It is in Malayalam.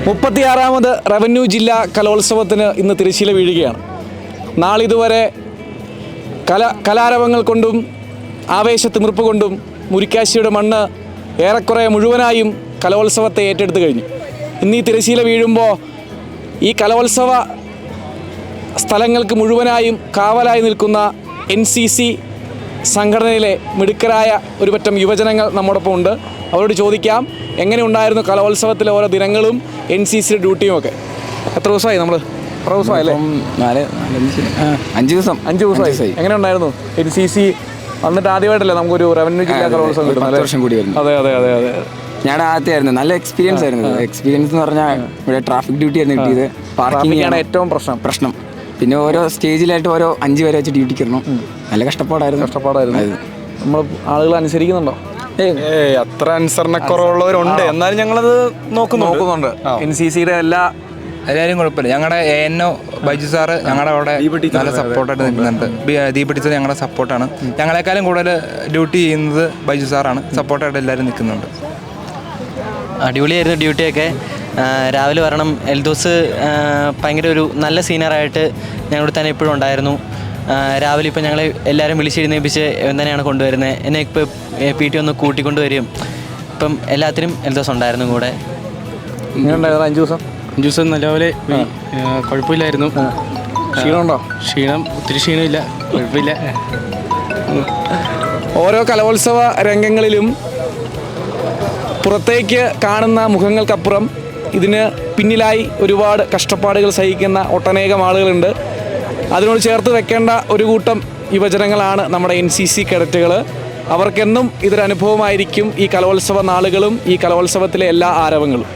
36ാമത് റവന്യൂ ജില്ലാ കലോത്സവത്തിന് ഇന്ന് തിരശ്ശീല വീഴുകയാണ്. നാളിതുവരെ കലാരവങ്ങൾ കൊണ്ടും ആവേശത്തിമിർപ്പ് കൊണ്ടും മുരിക്കാശ്ശിയുടെ മണ്ണ് ഏറെക്കുറെ മുഴുവനായും കലോത്സവത്തെ ഏറ്റെടുത്ത് കഴിഞ്ഞു. ഇന്ന് ഈ തിരശ്ശീല വീഴുമ്പോൾ ഈ കലോത്സവ സ്ഥലങ്ങൾക്ക് മുഴുവനായും കാവലായി നിൽക്കുന്ന NCC സംഘടനയിലെ മിടുക്കരായ ഒരു പറ്റം യുവജനങ്ങൾ നമ്മോടൊപ്പം ഉണ്ട്. അവരോട് ചോദിക്കാം, എങ്ങനെ ഉണ്ടായിരുന്നു കലോത്സവത്തിലെ ഓരോ ദിനങ്ങളും NCC ഡ്യൂട്ടിയും ഒക്കെ? എത്ര ദിവസമായി നമ്മൾ? എത്ര ദിവസമായല്ലേ? 5 ദിവസമായി. എങ്ങനെ ഉണ്ടായിരുന്നു NCC വന്നിട്ട്? ആദ്യമായിട്ടല്ലേ നമുക്കൊരു റവന്യൂ ജില്ലാ കലോത്സവം കിട്ടുന്നത്? വർഷം കൂടി വരുന്നു. അതെ. ഞാൻ ആദ്യമായിരുന്നു. നല്ല എക്സ്പീരിയൻസ് ആയിരുന്നു. എക്സ്പീരിയൻസ് എന്ന് പറഞ്ഞാൽ ഇവിടെ ട്രാഫിക് ഡ്യൂട്ടി ആയിരുന്നു കിട്ടിയത്. പാർക്കിംഗ് ആണ് ഏറ്റവും പ്രശ്നം. പിന്നെ ഓരോ സ്റ്റേജിലായിട്ട് ഓരോ 5 പേരെ വെച്ച് ഡ്യൂട്ടിക്ക് ഇടണം. നല്ല കഷ്ടപ്പാടായിരുന്നു. നമ്മൾ ആളുകൾ അനുസരിക്കുന്നുണ്ടോ? അത്ര അനുസരണക്കുറവുള്ളവരുണ്ട്, എന്നാലും ഞങ്ങളത് നോക്കുന്നുണ്ട്. NCCയുടെ എല്ലാവരും കുഴപ്പമില്ല. ഞങ്ങളുടെ ANO ബൈജു സാറ് ഞങ്ങളുടെ അവിടെ നല്ല സപ്പോർട്ടായിട്ട് നിൽക്കുന്നുണ്ട്. ദീപ ടീച്ചർ ഞങ്ങളുടെ സപ്പോർട്ടാണ്. ഞങ്ങളെക്കാളും കൂടുതൽ ഡ്യൂട്ടി ചെയ്യുന്നത് ബൈജു സാറാണ്. സപ്പോർട്ടായിട്ട് എല്ലാവരും നിൽക്കുന്നുണ്ട്. അടിപൊളിയായിരുന്നു ഡ്യൂട്ടിയൊക്കെ. രാവിലെ വരണം. എൽദോസ് ഭയങ്കര ഒരു നല്ല സീനിയറായിട്ട് ഞങ്ങളുടെ തന്നെ എപ്പോഴും ഉണ്ടായിരുന്നു. രാവിലെ ഇപ്പം ഞങ്ങളെ എല്ലാവരും വിളിച്ചെഴുന്നേൽപ്പിച്ച് തന്നെയാണ് കൊണ്ടുവരുന്നത്. എന്നെ ഇപ്പോൾ PT ഒന്ന് കൂട്ടിക്കൊണ്ടുവരും. ഇപ്പം എല്ലാത്തിനും എൽദോസ് ഉണ്ടായിരുന്നു കൂടെ. 5 ദിവസം നല്ലപോലെ കുഴപ്പമില്ലായിരുന്നു. ക്ഷീണമുണ്ടോ? ഒത്തിരി ക്ഷീണമില്ല, കുഴപ്പമില്ല. ഓരോ കലോത്സവ രംഗങ്ങളിലും പുറത്തേക്ക് കാണുന്ന മുഖങ്ങൾക്കപ്പുറം ഇതിന് പിന്നിലായി ഒരുപാട് കഷ്ടപ്പാടുകൾ സഹിക്കുന്ന ഒട്ടനേകം ആളുകളുണ്ട്. അതിനോട് ചേർത്ത് വെക്കേണ്ട ഒരു കൂട്ടം യുവജനങ്ങളാണ് നമ്മുടെ NCC കേഡറ്റുകൾ. അവർക്കെന്നും ഇതൊരനുഭവമായിരിക്കും ഈ കലോത്സവ നാളുകളും ഈ കലോത്സവത്തിലെ എല്ലാ ആരവങ്ങളും.